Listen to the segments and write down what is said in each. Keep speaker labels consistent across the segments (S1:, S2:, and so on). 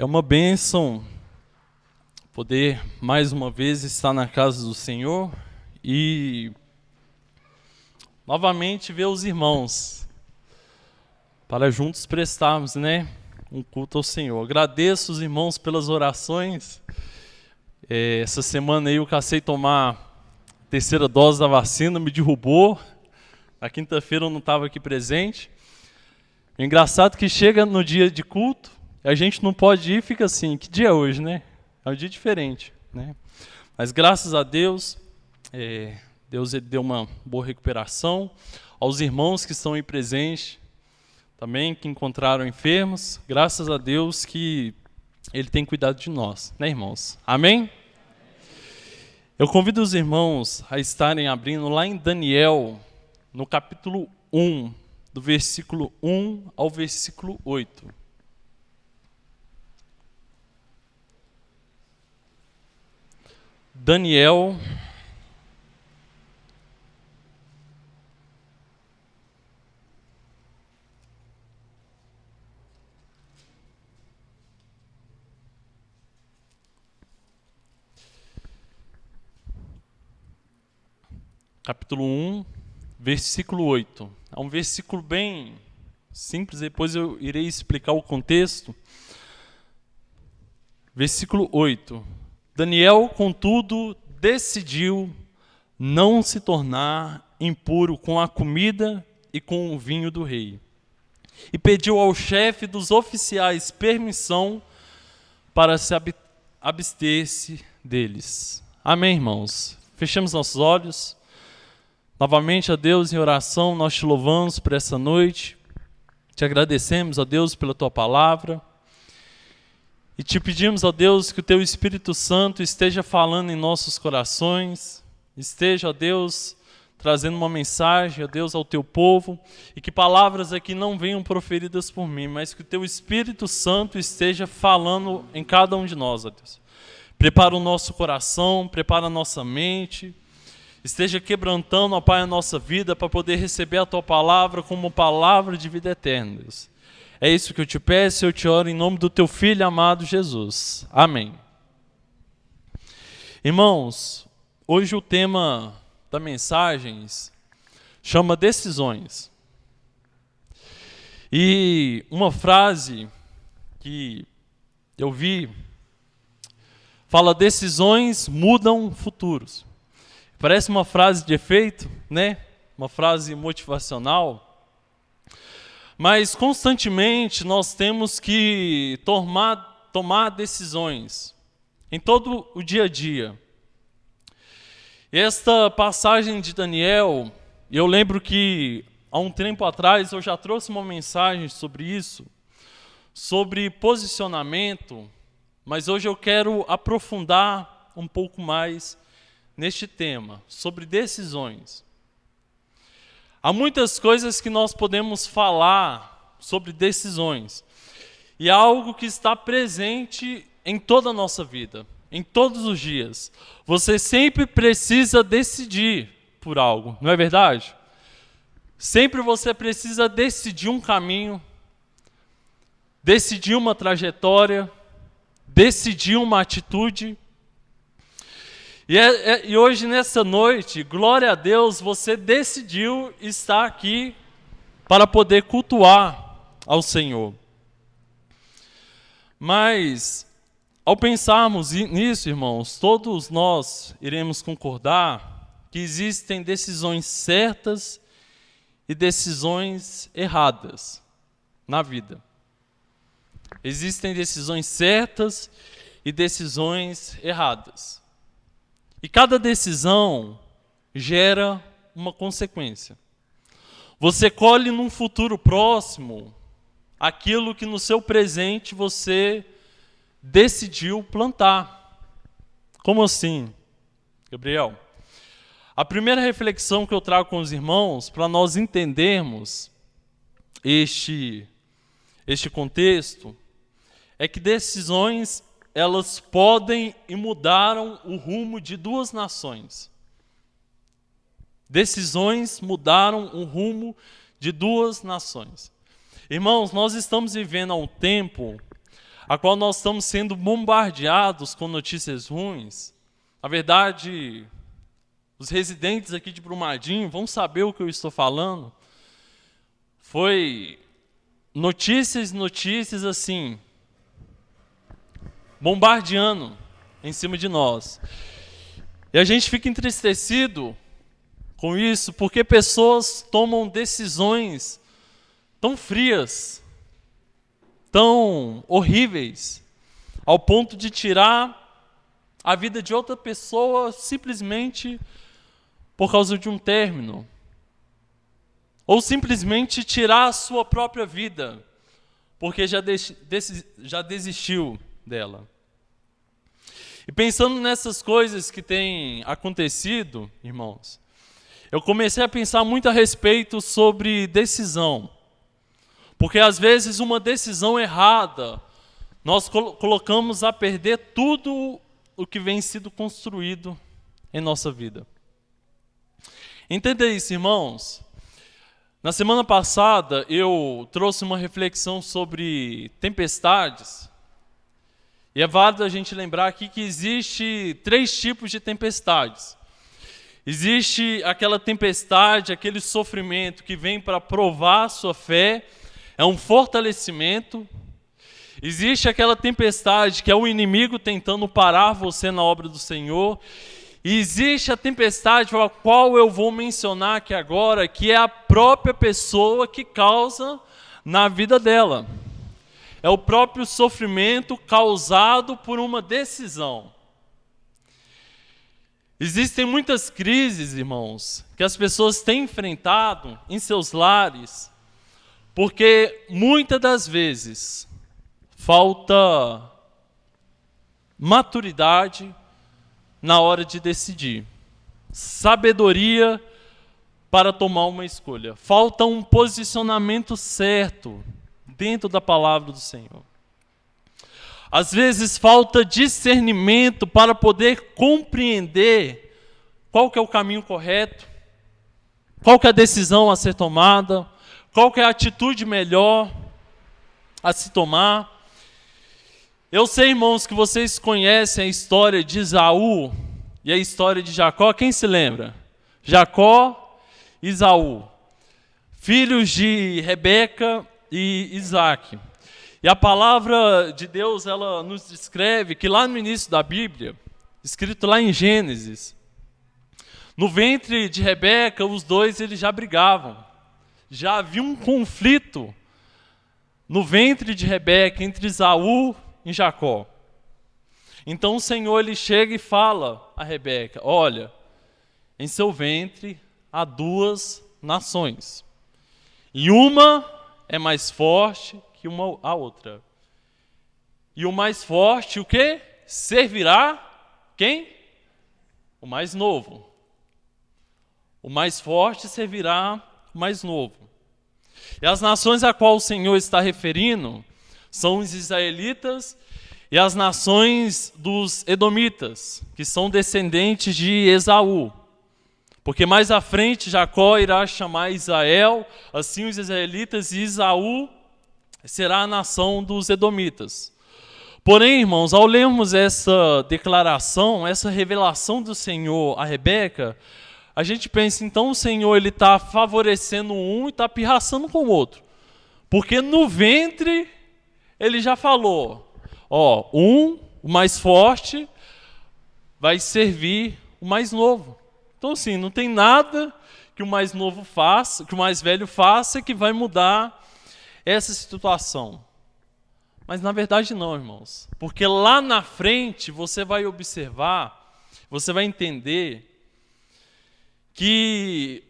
S1: É uma bênção poder mais uma vez estar na casa do Senhor e novamente ver os irmãos, para juntos prestarmos, um culto ao Senhor. Agradeço os irmãos pelas orações. Essa semana aí eu casei tomar a terceira dose da vacina, me derrubou. Na quinta-feira eu não estava aqui presente. O engraçado é que chega no dia de culto, a gente não pode ir e fica assim, que dia é hoje, né? É um dia diferente, né? Mas graças a Deus, Deus deu uma boa recuperação. Aos irmãos que estão aí presentes, também que encontraram enfermos, graças a Deus que Ele tem cuidado de nós, né, irmãos? Amém? Eu convido os irmãos a estarem abrindo lá em Daniel, no capítulo 1, do versículo 1 ao versículo 8. Daniel, capítulo 1, versículo 8. É um versículo bem simples, depois eu irei explicar o contexto. Versículo 8. Daniel, contudo, decidiu não se tornar impuro com a comida e com o vinho do rei. E pediu ao chefe dos oficiais permissão para se abster-se deles. Amém, irmãos? Fechamos nossos olhos. Novamente, a Deus, em oração, nós te louvamos por essa noite. Te agradecemos, ó Deus, pela tua palavra. E te pedimos, ó Deus, que o teu Espírito Santo esteja falando em nossos corações, esteja, ó Deus, trazendo uma mensagem, ó Deus, ao teu povo, e que palavras aqui não venham proferidas por mim, mas que o teu Espírito Santo esteja falando em cada um de nós, ó Deus. Prepara o nosso coração, prepara a nossa mente, esteja quebrantando, ó Pai, a nossa vida para poder receber a tua palavra como palavra de vida eterna, Deus. É isso que eu te peço, eu te oro em nome do teu Filho amado Jesus. Amém. Irmãos, hoje o tema da mensagem chama decisões. E uma frase que eu vi fala: decisões mudam futuros. Parece uma frase de efeito, né? Uma frase motivacional. Mas constantemente nós temos que tomar decisões em todo o dia a dia. E esta passagem de Daniel, eu lembro que há um tempo atrás eu já trouxe uma mensagem sobre isso, sobre posicionamento, mas hoje eu quero aprofundar um pouco mais neste tema, sobre decisões. Há muitas coisas que nós podemos falar sobre decisões. E é algo que está presente em toda a nossa vida, em todos os dias. Você sempre precisa decidir por algo, não é verdade? Sempre você precisa decidir um caminho, decidir uma trajetória, decidir uma atitude. E hoje, nessa noite, glória a Deus, você decidiu estar aqui para poder cultuar ao Senhor. Mas, ao pensarmos nisso, irmãos, todos nós iremos concordar que existem decisões certas e decisões erradas na vida. Existem decisões certas e decisões erradas. E cada decisão gera uma consequência. Você colhe num futuro próximo aquilo que no seu presente você decidiu plantar. Como assim, Gabriel? A primeira reflexão que eu trago com os irmãos, para nós entendermos este contexto, é que decisões elas podem e mudaram o rumo de duas nações. Decisões mudaram o rumo de duas nações. Irmãos, nós estamos vivendo há um tempo a qual nós estamos sendo bombardeados com notícias ruins. Na verdade, os residentes aqui de Brumadinho vão saber o que eu estou falando. Foi notícias assim, bombardeando em cima de nós. E a gente fica entristecido com isso, porque pessoas tomam decisões tão frias, tão horríveis, ao ponto de tirar a vida de outra pessoa simplesmente por causa de um término. Ou simplesmente tirar a sua própria vida, porque já desistiu dela. E pensando nessas coisas que têm acontecido, irmãos, eu comecei a pensar muito a respeito sobre decisão. Porque às vezes uma decisão errada, nós colocamos a perder tudo o que vem sido construído em nossa vida. Entenda isso, irmãos. Na semana passada eu trouxe uma reflexão sobre tempestades. E é válido a gente lembrar aqui que existe 3 tipos de tempestades. Existe aquela tempestade, aquele sofrimento que vem para provar a sua fé, é um fortalecimento. Existe aquela tempestade que é o inimigo tentando parar você na obra do Senhor. E existe a tempestade a qual eu vou mencionar aqui agora, que é a própria pessoa que causa na vida dela. É o próprio sofrimento causado por uma decisão. Existem muitas crises, irmãos, que as pessoas têm enfrentado em seus lares, porque muitas das vezes falta maturidade na hora de decidir, sabedoria para tomar uma escolha. Falta um posicionamento certo dentro da palavra do Senhor. Às vezes falta discernimento para poder compreender qual que é o caminho correto, qual que é a decisão a ser tomada, qual que é a atitude melhor a se tomar. Eu sei, irmãos, que vocês conhecem a história de Esaú e a história de Jacó. Quem se lembra? Jacó e Esaú, filhos de Rebeca e Isaac. E a palavra de Deus, ela nos descreve que lá no início da Bíblia, escrito lá em Gênesis, no ventre de Rebeca, os dois eles já brigavam. Já havia um conflito no ventre de Rebeca entre Esaú e Jacó. Então o Senhor ele chega e fala a Rebeca: olha, em seu ventre há 2 nações, e uma é mais forte que a outra. E o mais forte, o quê? Servirá quem? O mais novo. O mais forte servirá o mais novo. E as nações a qual o Senhor está referindo são os israelitas e as nações dos edomitas, que são descendentes de Esaú. Porque mais à frente Jacó irá chamar Israel, assim os israelitas, e Esaú será a nação dos edomitas. Porém, irmãos, ao lermos essa declaração, essa revelação do Senhor a Rebeca, a gente pensa, então o Senhor ele está favorecendo um e está pirraçando com o outro. Porque no ventre ele já falou, o mais forte, vai servir o mais novo. Então assim, não tem nada que o mais novo faça, que o mais velho faça, que vai mudar essa situação. Mas na verdade não, irmãos. Porque lá na frente você vai observar, você vai entender que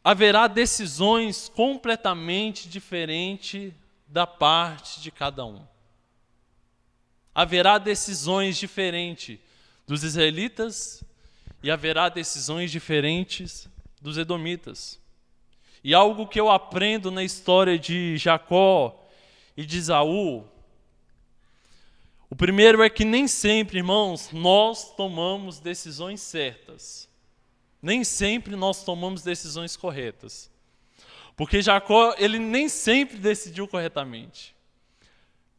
S1: haverá decisões completamente diferentes da parte de cada um. Haverá decisões diferentes dos israelitas e haverá decisões diferentes dos edomitas. E algo que eu aprendo na história de Jacó e de Esaú, o primeiro é que nem sempre, irmãos, nós tomamos decisões certas. Nem sempre nós tomamos decisões corretas. Porque Jacó, ele nem sempre decidiu corretamente.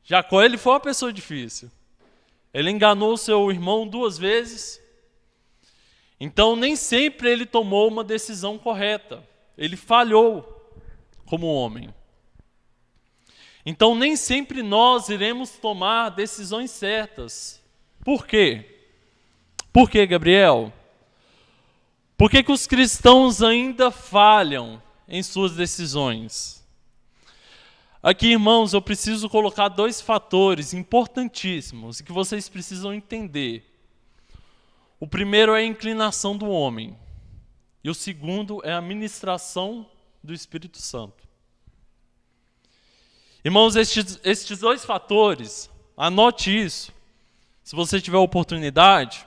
S1: Jacó, ele foi uma pessoa difícil. Ele enganou seu irmão 2 vezes. Então, nem sempre ele tomou uma decisão correta. Ele falhou como homem. Então, nem sempre nós iremos tomar decisões certas. Por quê? Por quê, Gabriel? Por que os cristãos ainda falham em suas decisões? Aqui, irmãos, eu preciso colocar 2 fatores importantíssimos que vocês precisam entender. O primeiro é a inclinação do homem. E o segundo é a ministração do Espírito Santo. Irmãos, estes 2 fatores, anote isso, se você tiver oportunidade.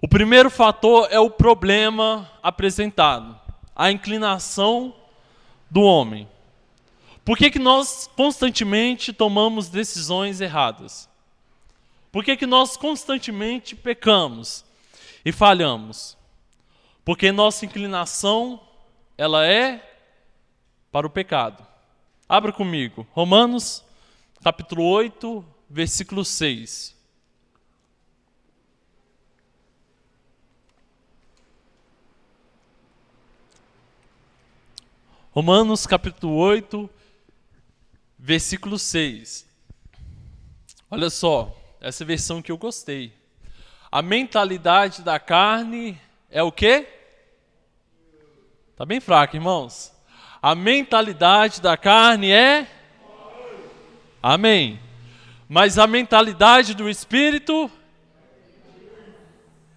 S1: O primeiro fator é o problema apresentado, a inclinação do homem. Por que nós constantemente tomamos decisões erradas? Por que nós constantemente pecamos e falhamos? Porque nossa inclinação, ela é para o pecado. Abra comigo, Romanos, capítulo 8, versículo 6. Romanos, capítulo 8, versículo 6. Olha só, essa versão que eu gostei. A mentalidade da carne é o quê? Está bem fraco, irmãos. A mentalidade da carne é? Amém. Mas a mentalidade do Espírito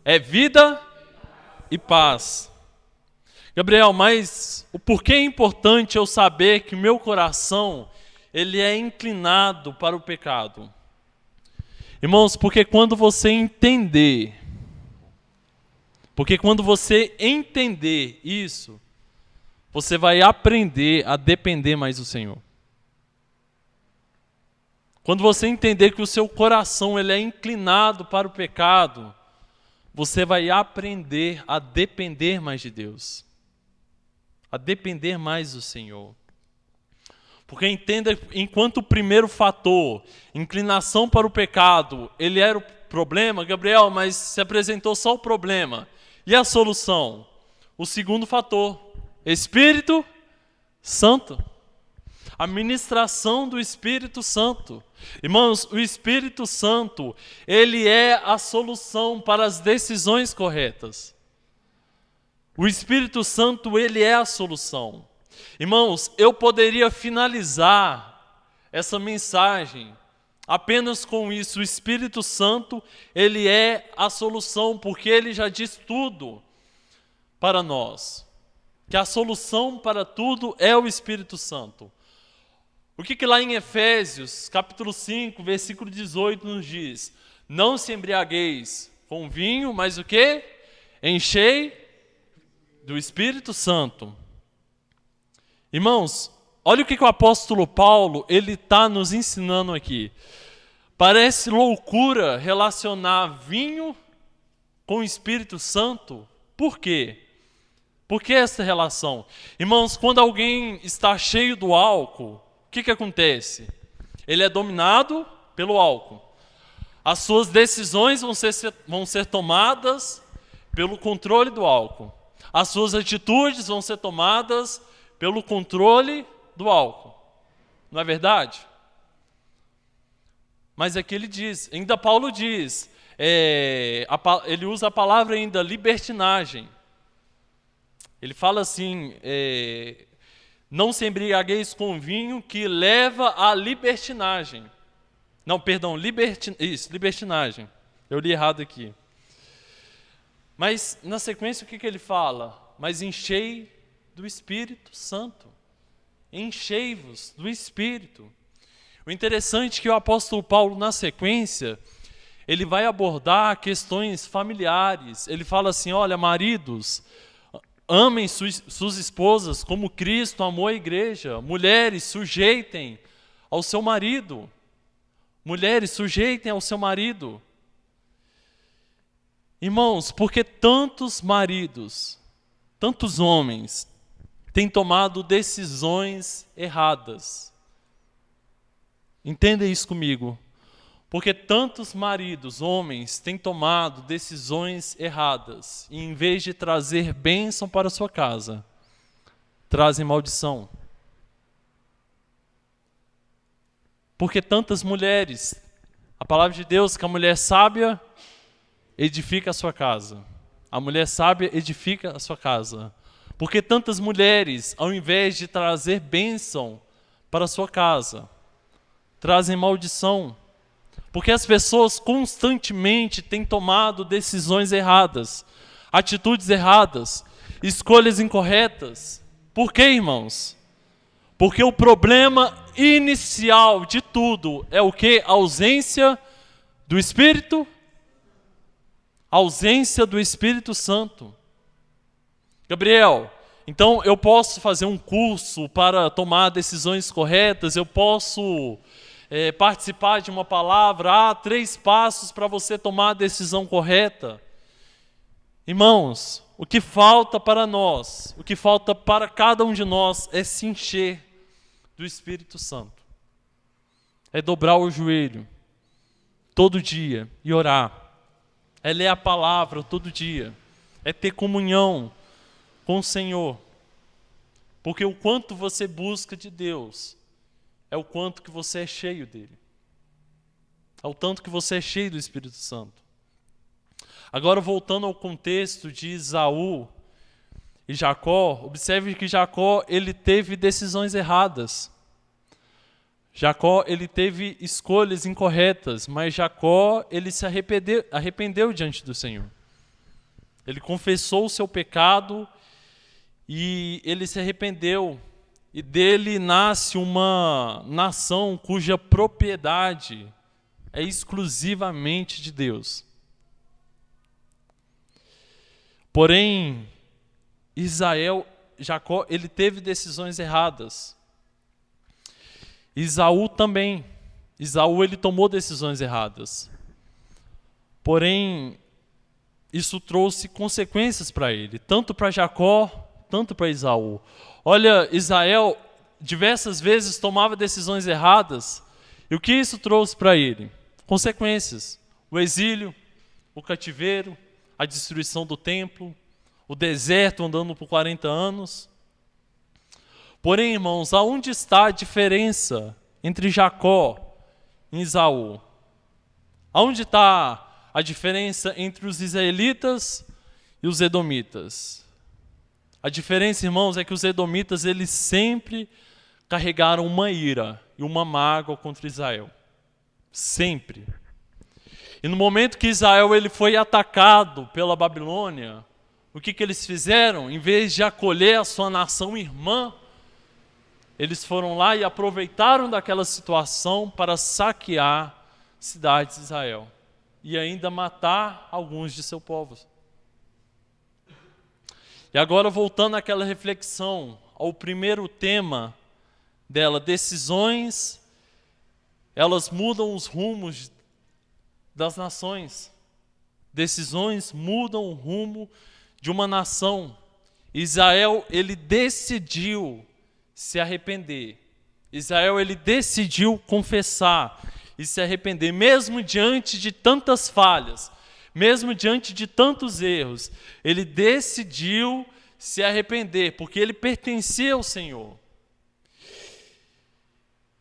S1: é vida e paz. Gabriel, mas o porquê é importante eu saber que o meu coração ele é inclinado para o pecado? Irmãos, porque quando você entender isso, você vai aprender a depender mais do Senhor. Quando você entender que o seu coração ele é inclinado para o pecado, você vai aprender a depender mais de Deus. A depender mais do Senhor. Porque entenda, enquanto o primeiro fator, inclinação para o pecado, ele era o problema, Gabriel, mas se apresentou só o problema. E a solução? O segundo fator, Espírito Santo. A ministração do Espírito Santo. Irmãos, o Espírito Santo, ele é a solução para as decisões corretas. O Espírito Santo, ele é a solução. Irmãos, eu poderia finalizar essa mensagem apenas com isso. O Espírito Santo, ele é a solução, porque ele já diz tudo para nós. Que a solução para tudo é o Espírito Santo. O que lá em Efésios, capítulo 5, versículo 18 nos diz? Não se embriagueis com vinho, mas o quê? Enchei do Espírito Santo. Irmãos, olha o que o apóstolo Paulo ele está nos ensinando aqui. Parece loucura relacionar vinho com o Espírito Santo. Por quê? Por que essa relação? Irmãos, quando alguém está cheio do álcool, o que acontece? Ele é dominado pelo álcool. As suas decisões vão ser tomadas pelo controle do álcool. As suas atitudes vão ser tomadas pelo controle do álcool. Não é verdade? Mas aqui ele diz, ainda Paulo diz, ele usa a palavra ainda libertinagem. Ele fala assim, não se embriagueis com vinho que leva à libertinagem. Não, perdão, libertinagem. Eu li errado aqui. Mas na sequência o que ele fala? Mas enchei do Espírito Santo. Enchei-vos do Espírito. O interessante é que o apóstolo Paulo, na sequência, ele vai abordar questões familiares. Ele fala assim, olha, maridos, amem suas esposas como Cristo amou a igreja. Mulheres, sujeitem ao seu marido. Mulheres, sujeitem ao seu marido. Irmãos, porque tantos maridos, tantos homens, têm tomado decisões erradas. Entenda isso comigo. Porque tantos maridos, homens, têm tomado decisões erradas e em vez de trazer bênção para a sua casa, trazem maldição. Porque tantas mulheres, a palavra de Deus, que a mulher sábia edifica a sua casa. A mulher sábia edifica a sua casa. Porque tantas mulheres, ao invés de trazer bênção para a sua casa, trazem maldição. Porque as pessoas constantemente têm tomado decisões erradas, atitudes erradas, escolhas incorretas. Por quê, irmãos? Porque o problema inicial de tudo é o quê? A ausência do Espírito? A ausência do Espírito Santo. Gabriel, então eu posso fazer um curso para tomar decisões corretas, eu posso participar de uma palavra, 3 passos para você tomar a decisão correta. Irmãos, o que falta para nós, o que falta para cada um de nós é se encher do Espírito Santo. É dobrar o joelho todo dia e orar. É ler a palavra todo dia. É ter comunhão com o Senhor. Porque o quanto você busca de Deus é o quanto que você é cheio dele. É o tanto que você é cheio do Espírito Santo. Agora, voltando ao contexto de Esaú e Jacó, observe que Jacó ele teve decisões erradas. Jacó ele teve escolhas incorretas, mas Jacó ele se arrependeu diante do Senhor. Ele confessou o seu pecado e ele se arrependeu. E dele nasce uma nação cuja propriedade é exclusivamente de Deus. Porém, Jacó, ele teve decisões erradas. Esaú também. Esaú, ele tomou decisões erradas. Porém, isso trouxe consequências para ele, tanto para Jacó, tanto para Esaú. Olha, Israel diversas vezes tomava decisões erradas, e o que isso trouxe para ele? Consequências. O exílio, o cativeiro, a destruição do templo, o deserto andando por 40 anos. Porém, irmãos, aonde está a diferença entre Jacó e Esaú? Aonde está a diferença entre os israelitas e os edomitas? A diferença, irmãos, é que os edomitas eles sempre carregaram uma ira e uma mágoa contra Israel. Sempre. E no momento que Israel ele foi atacado pela Babilônia, o que eles fizeram? Em vez de acolher a sua nação irmã, eles foram lá e aproveitaram daquela situação para saquear cidades de Israel e ainda matar alguns de seu povo. E agora, voltando àquela reflexão, ao primeiro tema dela, decisões, elas mudam os rumos das nações. Decisões mudam o rumo de uma nação. Israel, ele decidiu se arrepender. Israel, ele decidiu confessar e se arrepender, mesmo diante de tantas falhas, mesmo diante de tantos erros, ele decidiu se arrepender, porque ele pertencia ao Senhor.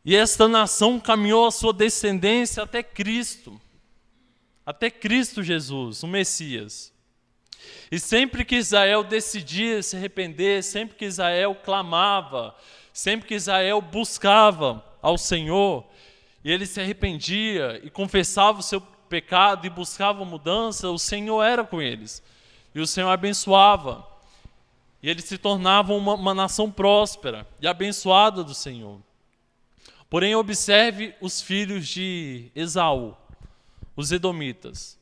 S1: E esta nação caminhou a sua descendência até Cristo Jesus, o Messias. E sempre que Israel decidia se arrepender, sempre que Israel clamava, sempre que Israel buscava ao Senhor, e ele se arrependia e confessava o seu pecado e buscava mudança, o Senhor era com eles. E o Senhor abençoava. E eles se tornavam uma nação próspera e abençoada do Senhor. Porém, observe os filhos de Esaú, os edomitas.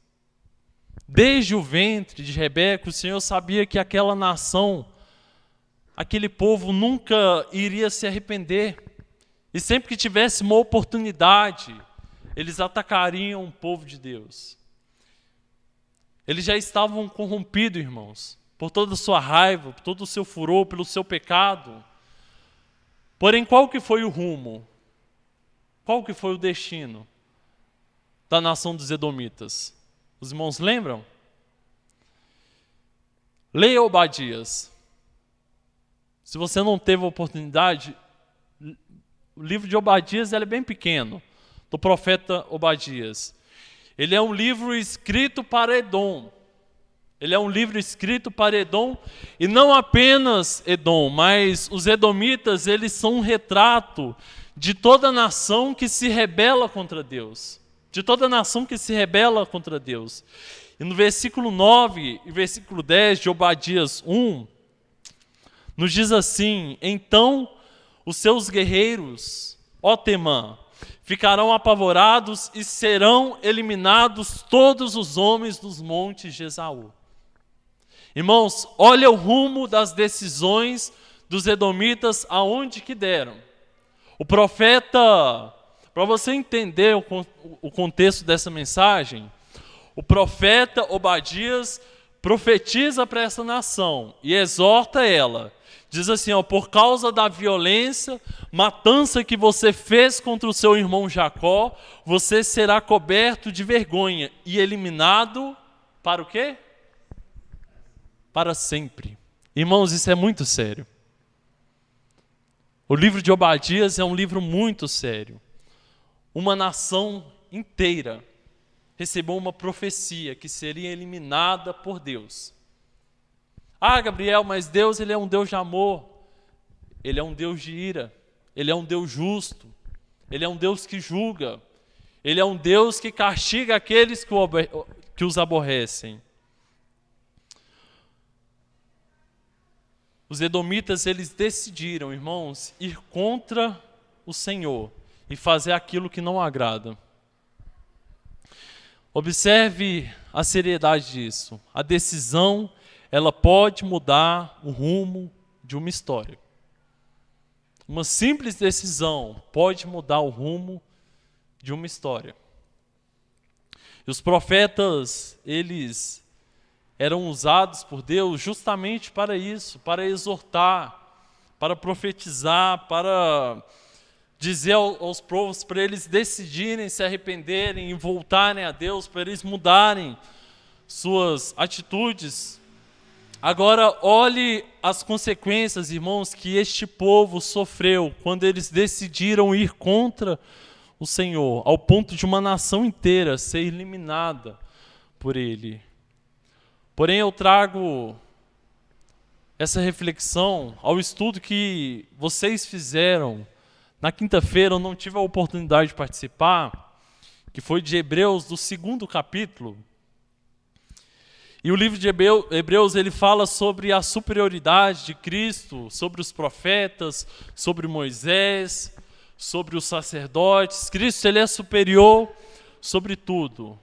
S1: Desde o ventre de Rebeca, o Senhor sabia que aquela nação, aquele povo nunca iria se arrepender. E sempre que tivesse uma oportunidade, eles atacariam o povo de Deus. Eles já estavam corrompidos, irmãos, por toda a sua raiva, por todo o seu furor, pelo seu pecado. Porém, qual que foi o rumo? qual que foi o destino da nação dos edomitas? Os irmãos lembram? Leia Obadias. Se você não teve a oportunidade, o livro de Obadias é bem pequeno, do profeta Obadias. Ele é um livro escrito para Edom. Ele é um livro escrito para Edom, e não apenas Edom, mas os edomitas, eles são um retrato de toda nação que se rebela contra Deus. De toda nação que se rebela contra Deus. E no versículo 9 e versículo 10 de Obadias 1, nos diz assim: então os seus guerreiros, ó Temã, ficarão apavorados e serão eliminados todos os homens dos montes de Esaú. Irmãos, olha o rumo das decisões dos edomitas aonde que deram. O profeta, para você entender o contexto dessa mensagem, o profeta Obadias profetiza para essa nação e exorta ela. Diz assim, por causa da violência, matança que você fez contra o seu irmão Jacó, você será coberto de vergonha e eliminado para o quê? Para sempre. Irmãos, isso é muito sério. O livro de Obadias é um livro muito sério. Uma nação inteira recebeu uma profecia que seria eliminada por Deus. Gabriel, mas Deus, ele é um Deus de amor. Ele é um Deus de ira. Ele é um Deus justo. Ele é um Deus que julga. Ele é um Deus que castiga aqueles que os aborrecem. Os edomitas, eles decidiram, irmãos, ir contra o Senhor e fazer aquilo que não agrada. Observe a seriedade disso. A decisão, ela pode mudar o rumo de uma história. Uma simples decisão pode mudar o rumo de uma história. E os profetas, eles eram usados por Deus justamente para isso, para exortar, para profetizar, para dizer aos povos, para eles decidirem se arrependerem e voltarem a Deus, para eles mudarem suas atitudes. Agora, olhe as consequências, irmãos, que este povo sofreu quando eles decidiram ir contra o Senhor, ao ponto de uma nação inteira ser eliminada por ele. Porém, eu trago essa reflexão ao estudo que vocês fizeram. Na quinta-feira eu não tive a oportunidade de participar, que foi de Hebreus, do 2º capítulo. E o livro de Hebreus, ele fala sobre a superioridade de Cristo, sobre os profetas, sobre Moisés, sobre os sacerdotes. Cristo, ele é superior sobre tudo.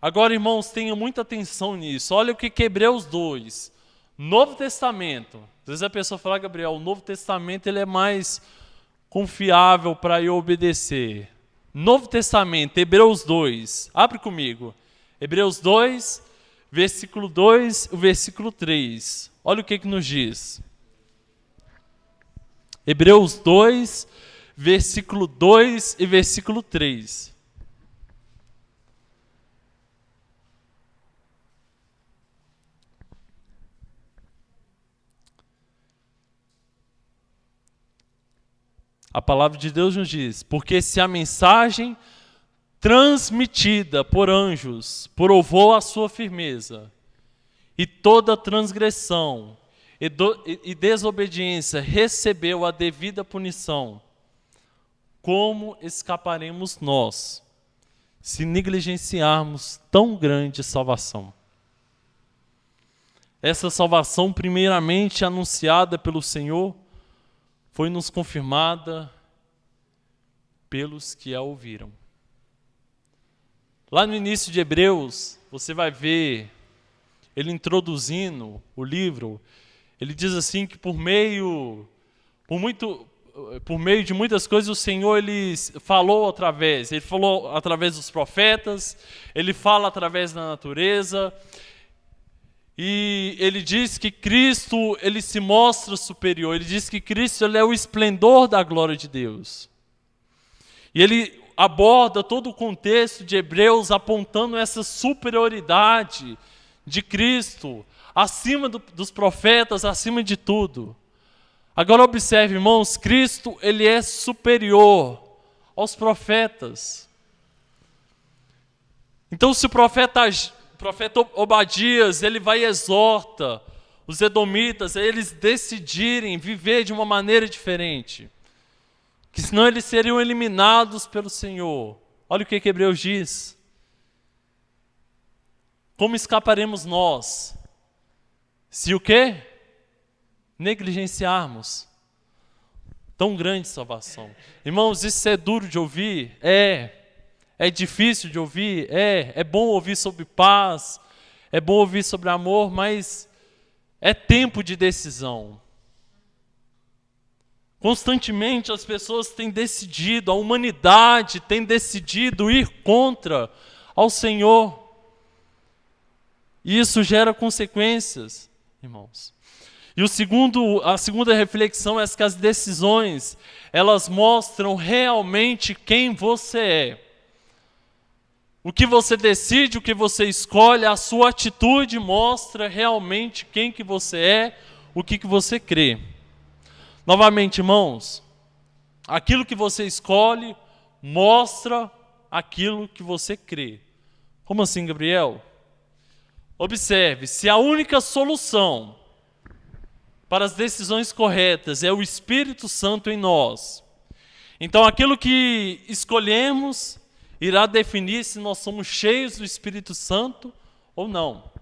S1: Agora, irmãos, tenham muita atenção nisso. Olha o que Hebreus 2, Novo Testamento. Às vezes a pessoa fala, Gabriel, o Novo Testamento ele é mais confiável para eu obedecer. Novo Testamento, Hebreus 2. Abre comigo. Hebreus 2, versículo 2, o versículo 3. Olha o que nos diz. Hebreus 2, versículo 2 e versículo 3. A palavra de Deus nos diz, porque se a mensagem transmitida por anjos provou a sua firmeza, e toda transgressão e desobediência recebeu a devida punição, como escaparemos nós, se negligenciarmos tão grande salvação? Essa salvação, primeiramente anunciada pelo Senhor, foi nos confirmada pelos que a ouviram. Lá no início de Hebreus, você vai ver ele introduzindo o livro. Ele diz assim que por meio de muitas coisas o Senhor ele falou através. Ele falou através dos profetas, ele fala através da natureza. E ele diz que Cristo, ele se mostra superior. Ele diz que Cristo ele é o esplendor da glória de Deus. E ele aborda todo o contexto de Hebreus apontando essa superioridade de Cristo, acima dos profetas, acima de tudo. Agora observe, irmãos, Cristo, ele é superior aos profetas. Então, se o profeta Obadias, ele vai e exorta os edomitas a eles decidirem viver de uma maneira diferente, que senão eles seriam eliminados pelo Senhor. Olha o que Hebreus diz. Como escaparemos nós, se o quê? Negligenciarmos tão grande salvação. Irmãos, isso é duro de ouvir? É difícil de ouvir? É bom ouvir sobre paz, é bom ouvir sobre amor, mas é tempo de decisão. Constantemente as pessoas têm decidido, a humanidade tem decidido ir contra ao Senhor. E isso gera consequências, irmãos. E a segunda reflexão é que as decisões, elas mostram realmente quem você é. O que você decide, o que você escolhe, a sua atitude mostra realmente quem que você é, o que você crê. Novamente, irmãos, aquilo que você escolhe mostra aquilo que você crê. Como assim, Gabriel? Observe, se a única solução para as decisões corretas é o Espírito Santo em nós, então aquilo que escolhemos irá definir se nós somos cheios do Espírito Santo ou não.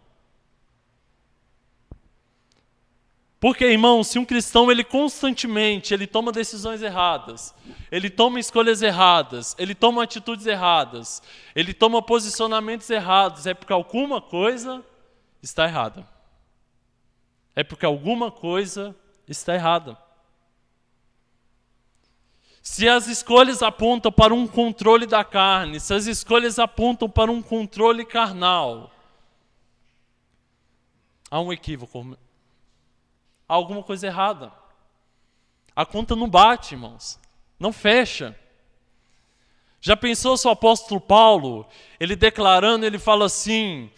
S1: Porque, irmão, se um cristão ele constantemente toma decisões erradas, ele toma escolhas erradas, ele toma atitudes erradas, ele toma posicionamentos errados, é porque alguma coisa está errada. É porque alguma coisa está errada. Se as escolhas apontam para um controle da carne, se as escolhas apontam para um controle carnal, há um equívoco. Há alguma coisa errada. A conta não bate, irmãos. Não fecha. Já pensou se o apóstolo Paulo, ele declarando, ele fala assim,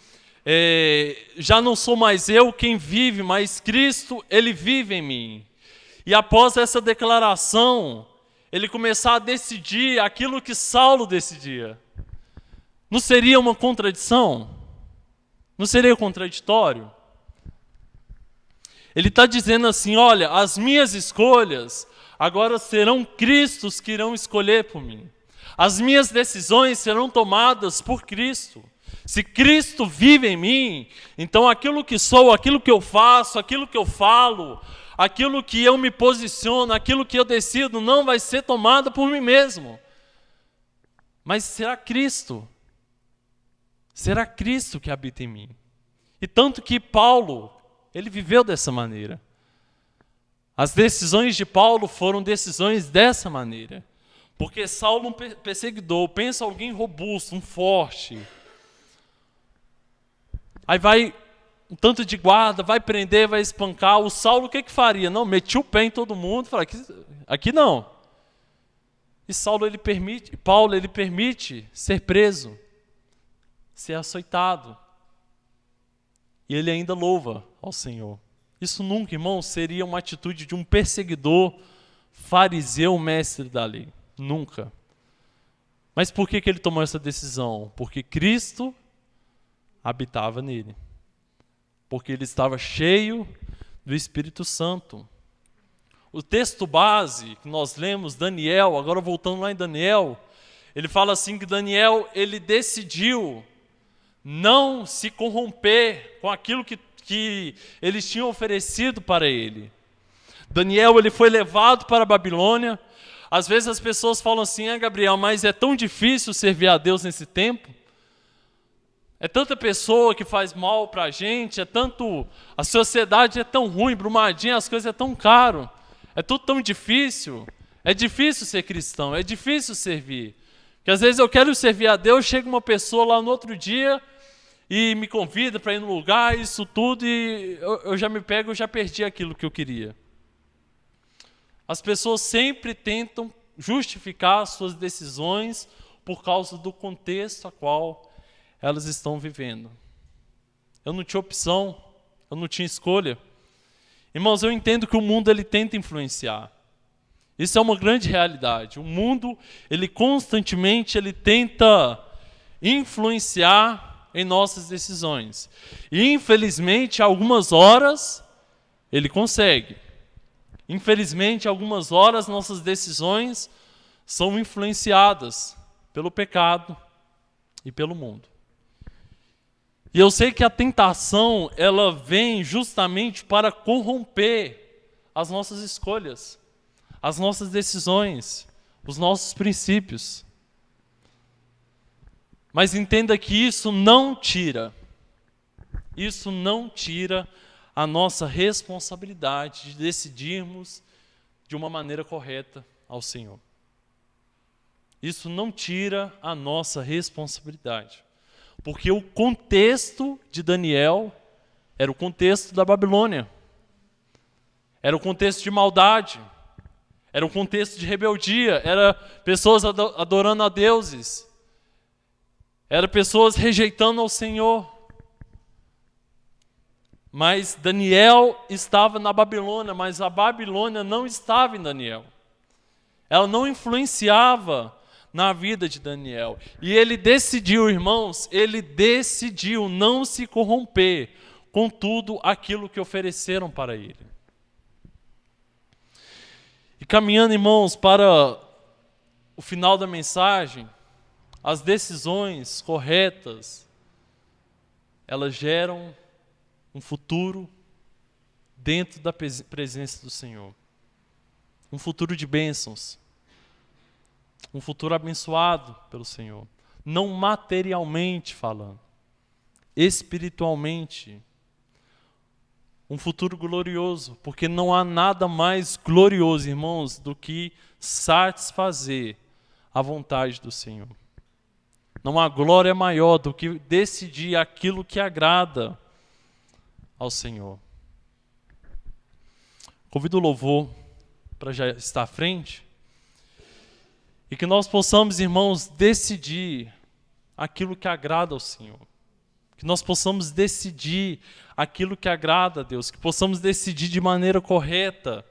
S1: já não sou mais eu quem vive, mas Cristo, ele vive em mim. E após essa declaração, ele começar a decidir aquilo que Saulo decidia. Não seria uma contradição? Não seria contraditório? Ele está dizendo assim, olha, as minhas escolhas agora serão Cristos que irão escolher por mim. As minhas decisões serão tomadas por Cristo. Se Cristo vive em mim, então aquilo que sou, aquilo que eu faço, aquilo que eu falo, aquilo que eu me posiciono, aquilo que eu decido, não vai ser tomado por mim mesmo. Mas será Cristo. Será Cristo que habita em mim. E tanto que Paulo, ele viveu dessa maneira. As decisões de Paulo foram decisões dessa maneira. Porque Saulo, um perseguidor, pensa alguém robusto, um forte. Aí vai um tanto de guarda, vai prender, vai espancar. O Saulo o que faria? Não, metia o pé em todo mundo, fala, aqui não. E Paulo ele permite ser preso, ser açoitado. E ele ainda louva ao Senhor. Isso nunca, irmão, seria uma atitude de um perseguidor, fariseu, mestre da lei. Nunca. Mas por que ele tomou essa decisão? Porque Cristo habitava nele. Porque ele estava cheio do Espírito Santo. O texto base que nós lemos, Daniel, agora voltando lá em Daniel, ele fala assim que Daniel, ele decidiu não se corromper com aquilo que eles tinham oferecido para ele. Daniel, ele foi levado para a Babilônia. Às vezes as pessoas falam assim, Gabriel, mas é tão difícil servir a Deus nesse tempo. É tanta pessoa que faz mal para a gente, a sociedade é tão ruim, Brumadinho, as coisas é tão caro, é tudo tão difícil. É difícil ser cristão, é difícil servir. Porque às vezes eu quero servir a Deus, chega uma pessoa lá no outro dia e me convida para ir no lugar, isso tudo, e eu já perdi aquilo que eu queria. As pessoas sempre tentam justificar suas decisões por causa do contexto a qual elas estão vivendo. Eu não tinha opção, eu não tinha escolha. Irmãos, eu entendo que o mundo ele tenta influenciar. Isso é uma grande realidade. O mundo, ele constantemente tenta influenciar em nossas decisões. E infelizmente, algumas horas ele consegue. Infelizmente, algumas horas nossas decisões são influenciadas pelo pecado e pelo mundo. E eu sei que a tentação, ela vem justamente para corromper as nossas escolhas, as nossas decisões, os nossos princípios. Mas entenda que isso não tira a nossa responsabilidade de decidirmos de uma maneira correta ao Senhor. Isso não tira a nossa responsabilidade. Porque o contexto de Daniel era o contexto da Babilônia. Era o contexto de maldade. Era o contexto de rebeldia. Era pessoas adorando a deuses. Era pessoas rejeitando ao Senhor. Mas Daniel estava na Babilônia, mas a Babilônia não estava em Daniel. Ela não influenciava na vida de Daniel. E ele decidiu, irmãos, não se corromper com tudo aquilo que ofereceram para ele. E caminhando, irmãos, para o final da mensagem, as decisões corretas, elas geram um futuro dentro da presença do Senhor. Um futuro de bênçãos. Um futuro abençoado pelo Senhor. Não materialmente falando. Espiritualmente. Um futuro glorioso. Porque não há nada mais glorioso, irmãos, do que satisfazer a vontade do Senhor. Não há glória maior do que decidir aquilo que agrada ao Senhor. Convido o louvor para já estar à frente. E que nós possamos, irmãos, decidir aquilo que agrada ao Senhor. Que nós possamos decidir aquilo que agrada a Deus. Que possamos decidir de maneira correta,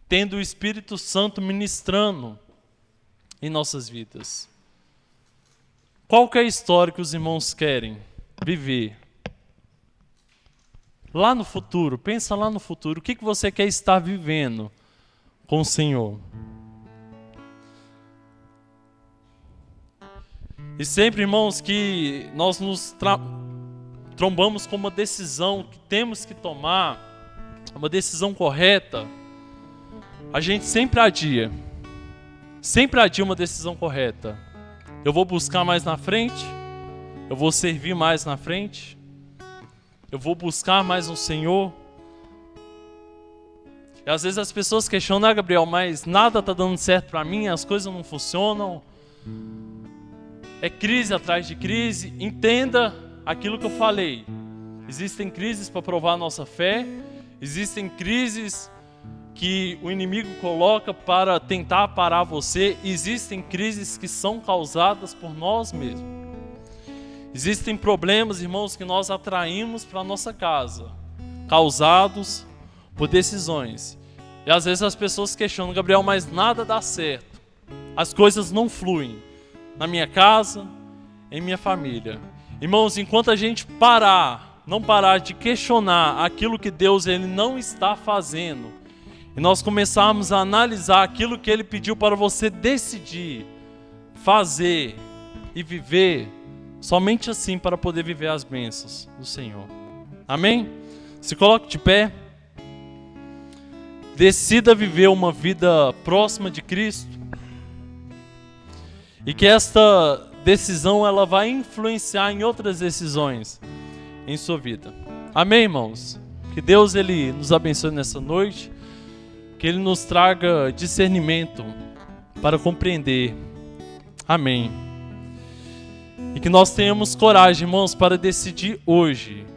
S1: tendo o Espírito Santo ministrando em nossas vidas. Qual que é a história que os irmãos querem viver? Lá no futuro, pensa lá no futuro. O que você quer estar vivendo com o Senhor? E sempre, irmãos, que nós nos trombamos com uma decisão que temos que tomar, uma decisão correta, a gente sempre adia. Sempre adia uma decisão correta. Eu vou buscar mais na frente, eu vou servir mais na frente, eu vou buscar mais no Senhor. E às vezes as pessoas questionam, Gabriel, mas nada está dando certo para mim, as coisas não funcionam. É crise atrás de crise. Entenda aquilo que eu falei. Existem crises para provar a nossa fé. Existem crises que o inimigo coloca para tentar parar você. Existem crises que são causadas por nós mesmos. Existem problemas, irmãos, que nós atraímos para a nossa casa, causados por decisões. E às vezes as pessoas questionam, Gabriel, mas nada dá certo. As coisas não fluem. Na minha casa, em minha família. Irmãos, enquanto a gente não parar de questionar aquilo que Deus ele não está fazendo, e nós começarmos a analisar aquilo que Ele pediu para você decidir, fazer e viver, somente assim para poder viver as bênçãos do Senhor. Amém? Se coloque de pé. Decida viver uma vida próxima de Cristo. E que esta decisão ela vai influenciar em outras decisões em sua vida. Amém, irmãos? Que Deus ele nos abençoe nessa noite. Que Ele nos traga discernimento para compreender. Amém. E que nós tenhamos coragem, irmãos, para decidir hoje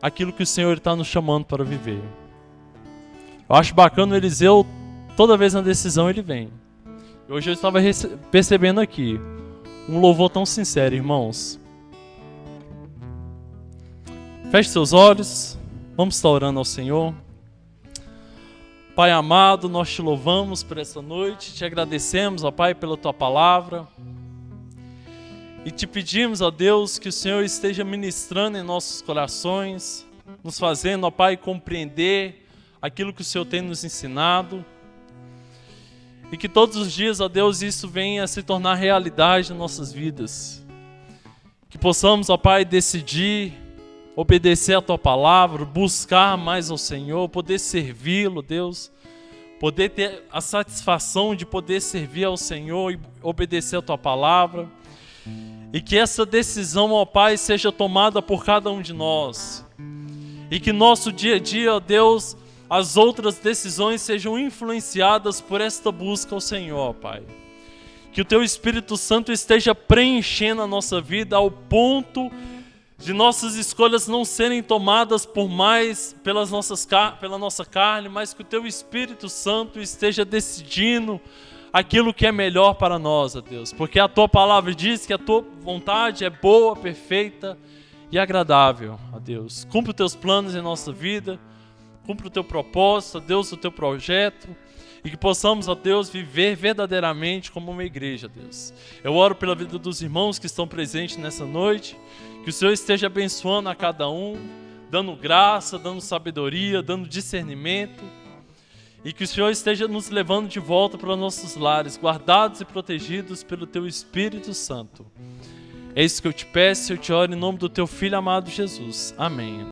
S1: aquilo que o Senhor está nos chamando para viver. Eu acho bacana o Eliseu toda vez na decisão Ele vem. Hoje eu estava percebendo aqui um louvor tão sincero, irmãos. Feche seus olhos, vamos estar orando ao Senhor. Pai amado, nós te louvamos por essa noite, te agradecemos, ó Pai, pela tua palavra. E te pedimos, ó Deus, que o Senhor esteja ministrando em nossos corações, nos fazendo, ó Pai, compreender aquilo que o Senhor tem nos ensinado. E que todos os dias, ó Deus, isso venha a se tornar realidade em nossas vidas. Que possamos, ó Pai, decidir obedecer a tua palavra, buscar mais ao Senhor, poder servi-lo, Deus, poder ter a satisfação de poder servir ao Senhor e obedecer a tua palavra. E que essa decisão, ó Pai, seja tomada por cada um de nós. E que nosso dia a dia, ó Deus, as outras decisões sejam influenciadas por esta busca ao Senhor, ó Pai. Que o teu Espírito Santo esteja preenchendo a nossa vida ao ponto de nossas escolhas não serem tomadas por mais pela nossa carne, mas que o teu Espírito Santo esteja decidindo aquilo que é melhor para nós, ó Deus. Porque a tua palavra diz que a tua vontade é boa, perfeita e agradável, ó Deus. Cumpre os teus planos em nossa vida, cumpre o teu propósito, ó Deus, o teu projeto. E que possamos, ó Deus, viver verdadeiramente como uma igreja, Deus. Eu oro pela vida dos irmãos que estão presentes nessa noite. Que o Senhor esteja abençoando a cada um, dando graça, dando sabedoria, dando discernimento. E que o Senhor esteja nos levando de volta para os nossos lares, guardados e protegidos pelo Teu Espírito Santo. É isso que eu te peço, eu te oro em nome do Teu Filho amado Jesus. Amém.